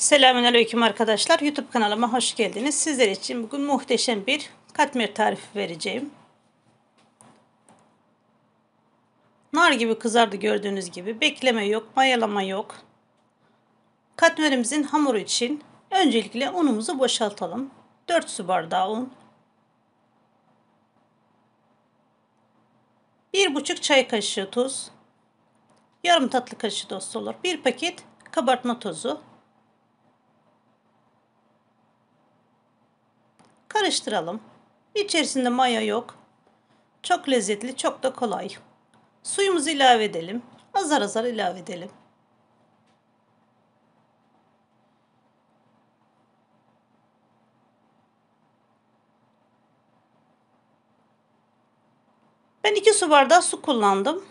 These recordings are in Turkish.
Selamünaleyküm arkadaşlar. YouTube kanalıma hoş geldiniz. Sizler için bugün muhteşem bir katmer tarifi vereceğim. Nar gibi kızardı gördüğünüz gibi. Bekleme yok, mayalama yok. Katmerimizin hamuru için öncelikle unumuzu boşaltalım. 4 su bardağı un. 1,5 çay kaşığı tuz. Yarım tatlı kaşığı da olur. 1 paket kabartma tozu. Karıştıralım. İçerisinde maya yok. Çok lezzetli, çok da kolay. Suyumuzu ilave edelim. Azar azar ilave edelim. Ben 2 su bardağı su kullandım.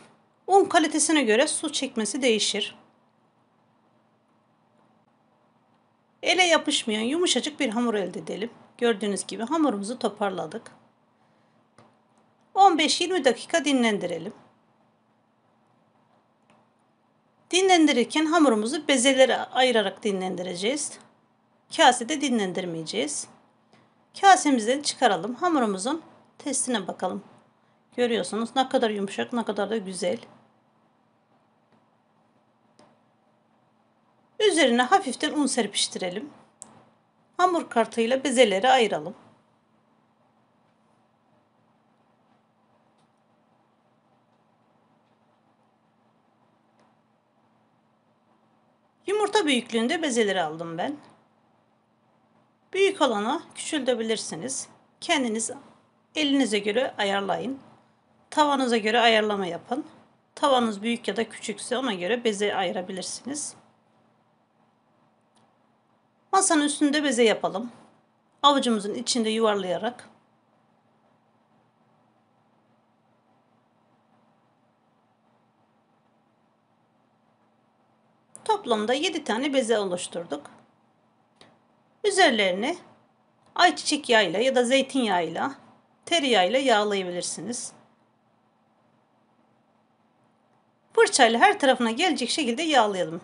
Un kalitesine göre su çekmesi değişir. Ele yapışmayan yumuşacık bir hamur elde edelim. Gördüğünüz gibi hamurumuzu toparladık. 15-20 dakika dinlendirelim. Dinlendirirken hamurumuzu bezelere ayırarak dinlendireceğiz. Kasede dinlendirmeyeceğiz. Kasemizden çıkaralım. Hamurumuzun testine bakalım. Görüyorsunuz ne kadar yumuşak, ne kadar da güzel. Üzerine hafiften un serpiştirelim. Hamur kartıyla bezeleri ayıralım. Yumurta büyüklüğünde bezeleri aldım ben. Büyük olanı küçültebilirsiniz. Kendiniz elinize göre ayarlayın. Tavanıza göre ayarlama yapın. Tavanız büyük ya da küçükse ona göre beze ayırabilirsiniz. Masanın üstünde beze yapalım. Avucumuzun içinde yuvarlayarak. Toplamda 7 tane beze oluşturduk. Üzerlerini ayçiçek yağıyla ya da zeytinyağıyla, tereyağıyla yağlayabilirsiniz. Fırçayla her tarafına gelecek şekilde yağlayalım.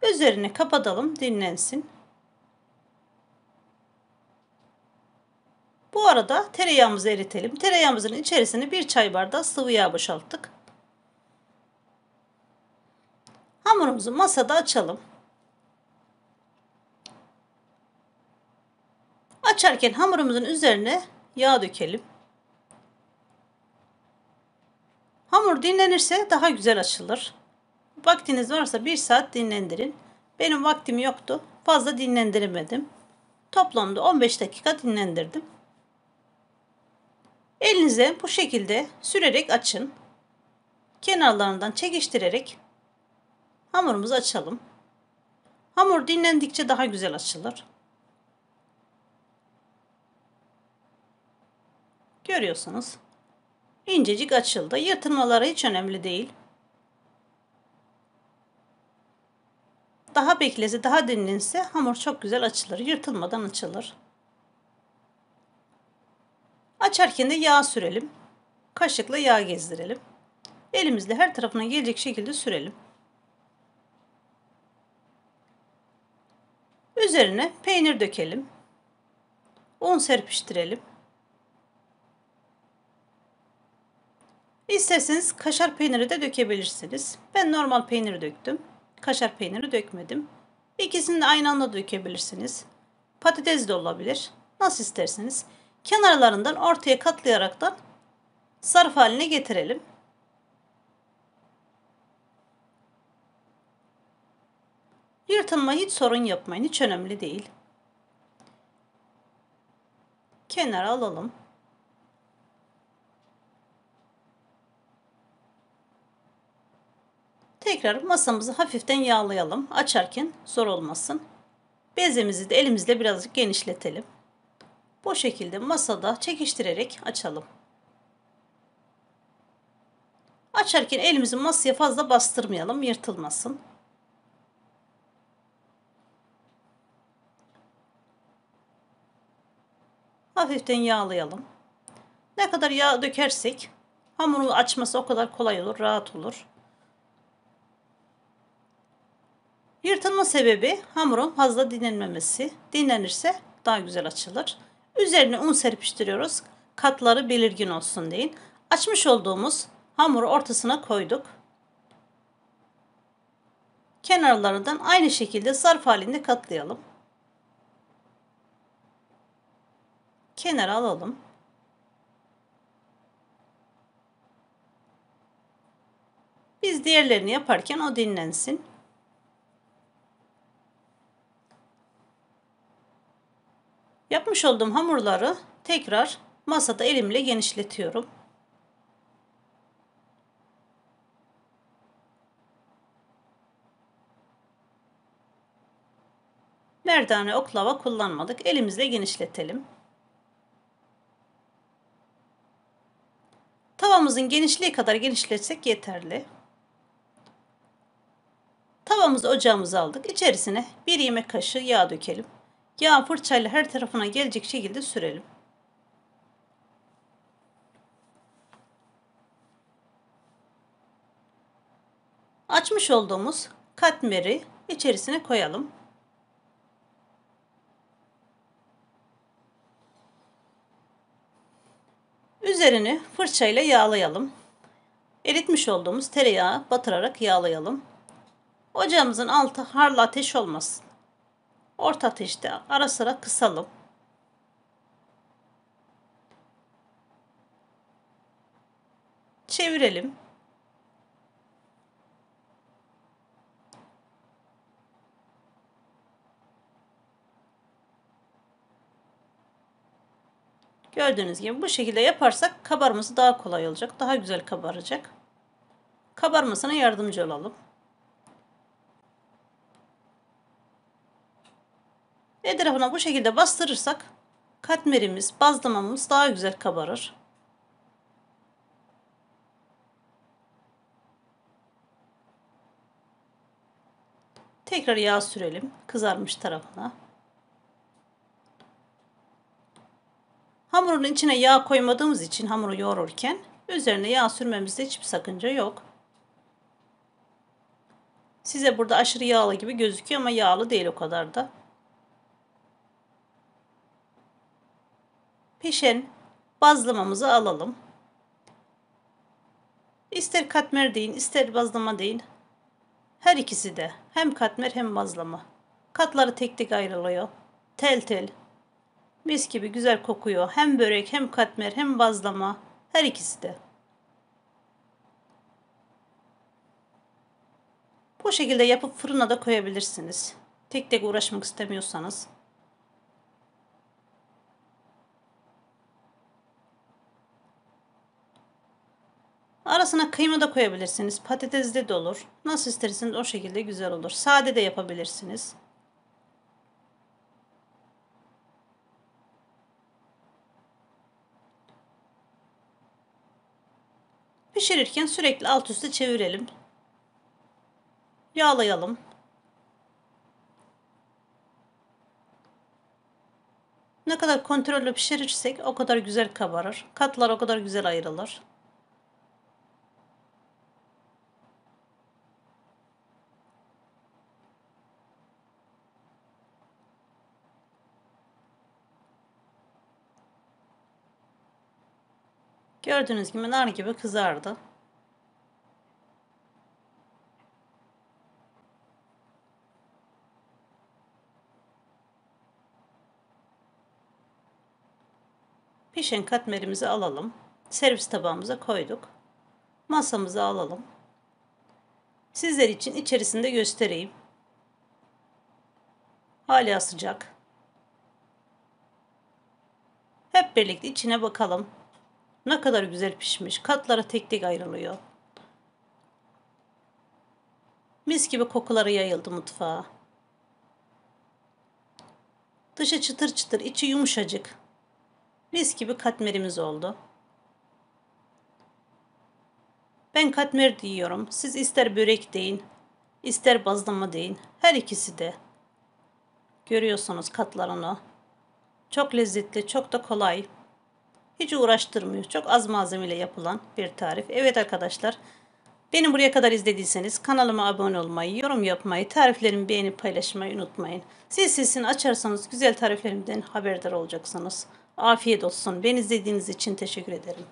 Üzerine kapatalım, dinlensin. Bu arada tereyağımızı eritelim. Tereyağımızın içerisine 1 çay bardağı sıvı yağ boşalttık. Hamurumuzu masada açalım. Açarken hamurumuzun üzerine yağ dökelim. Hamur dinlenirse daha güzel açılır. Vaktiniz varsa 1 saat dinlendirin. Benim vaktim yoktu. Fazla dinlendiremedim. Toplamda 15 dakika dinlendirdim. Elinize bu şekilde sürerek açın. Kenarlarından çekiştirerek hamurumuzu açalım. Hamur dinlendikçe daha güzel açılır. Görüyorsunuz. İncecik açıldı. Yırtılmaları hiç önemli değil. Daha beklese, daha dinlense hamur çok güzel açılır. Yırtılmadan açılır. Açarken de yağ sürelim. Kaşıkla yağ gezdirelim. Elimizle her tarafına gelecek şekilde sürelim. Üzerine peynir dökelim. Un serpiştirelim. İsterseniz kaşar peyniri de dökebilirsiniz. Ben normal peyniri döktüm. Kaşar peyniri dökmedim. İkisini de aynı anda dökebilirsiniz. Patates de olabilir. Nasıl isterseniz. Kenarlarından ortaya katlayaraktan sarf haline getirelim. Yırtılma hiç sorun yapmayın. Hiç önemli değil. Kenara alalım. Tekrar masamızı hafiften yağlayalım. Açarken zor olmasın. Bezemizi de elimizle birazcık genişletelim. Bu şekilde masada çekiştirerek açalım. Açarken elimizi masaya fazla bastırmayalım, yırtılmasın. Hafiften yağlayalım. Ne kadar yağ dökersek hamurun açması o kadar kolay olur, rahat olur. Yırtılma sebebi hamurun fazla dinlenmemesi. Dinlenirse daha güzel açılır. Üzerine un serpiştiriyoruz. Katları belirgin olsun diye. Açmış olduğumuz hamuru ortasına koyduk. Kenarlarından aynı şekilde zarf halinde katlayalım. Kenara alalım. Biz diğerlerini yaparken o dinlensin. Yapmış olduğum hamurları tekrar masada elimle genişletiyorum. Merdane, oklava kullanmadık. Elimizle genişletelim. Tavamızın genişliği kadar genişletsek yeterli. Tavamızı ocağımıza aldık. İçerisine 1 yemek kaşığı yağ dökelim. Yağ fırçayla her tarafına gelecek şekilde sürelim. Açmış olduğumuz katmeri içerisine koyalım. Üzerini fırçayla yağlayalım. Eritmiş olduğumuz tereyağı batırarak yağlayalım. Ocağımızın altı harlı ateş olmasın. Orta ateşte ara sıra kısalım. Çevirelim. Gördüğünüz gibi bu şekilde yaparsak kabarması daha kolay olacak. Daha güzel kabaracak. Kabarmasına yardımcı olalım. Etrafına bu şekilde bastırırsak katmerimiz, bazlamamız daha güzel kabarır. Tekrar yağ sürelim kızarmış tarafına. Hamurun içine yağ koymadığımız için hamuru yoğururken üzerine yağ sürmemizde hiçbir sakınca yok. Size burada aşırı yağlı gibi gözüküyor ama yağlı değil o kadar da. Pişen bazlamamızı alalım. İster katmer deyin, ister bazlama deyin. Her ikisi de hem katmer hem bazlama. Katları tek tek ayrılıyor. Tel tel. Mis gibi güzel kokuyor. Hem börek hem katmer hem bazlama. Her ikisi de. Bu şekilde yapıp fırına da koyabilirsiniz. Tek tek uğraşmak istemiyorsanız. Arasına kıyma da koyabilirsiniz. Patatesli de olur. Nasıl isterseniz o şekilde güzel olur. Sade de yapabilirsiniz. Pişirirken sürekli alt üstte çevirelim. Yağlayalım. Ne kadar kontrollü pişirirsek o kadar güzel kabarır. Katlar o kadar güzel ayrılır. Gördüğünüz gibi nar gibi kızardı. Pişen katmerimizi alalım. Servis tabağımıza koyduk. Masamıza alalım. Sizler için içerisinde göstereyim. Hala sıcak. Hep birlikte içine bakalım. Ne kadar güzel pişmiş. Katları tek tek ayrılıyor. Mis gibi kokuları yayıldı mutfağa. Dışı çıtır çıtır, içi yumuşacık. Mis gibi katmerimiz oldu. Ben katmer diyorum. Siz ister börek deyin, ister bazlama deyin. Her ikisi de. Görüyorsunuz katlarını. Çok lezzetli, çok da kolay. Hiç uğraştırmıyor. Çok az malzemeyle yapılan bir tarif. Evet arkadaşlar. Beni buraya kadar izlediyseniz kanalıma abone olmayı, yorum yapmayı, tariflerimi beğenip paylaşmayı unutmayın. Zil sesini açarsanız güzel tariflerimden haberdar olacaksınız. Afiyet olsun. Beni izlediğiniz için teşekkür ederim.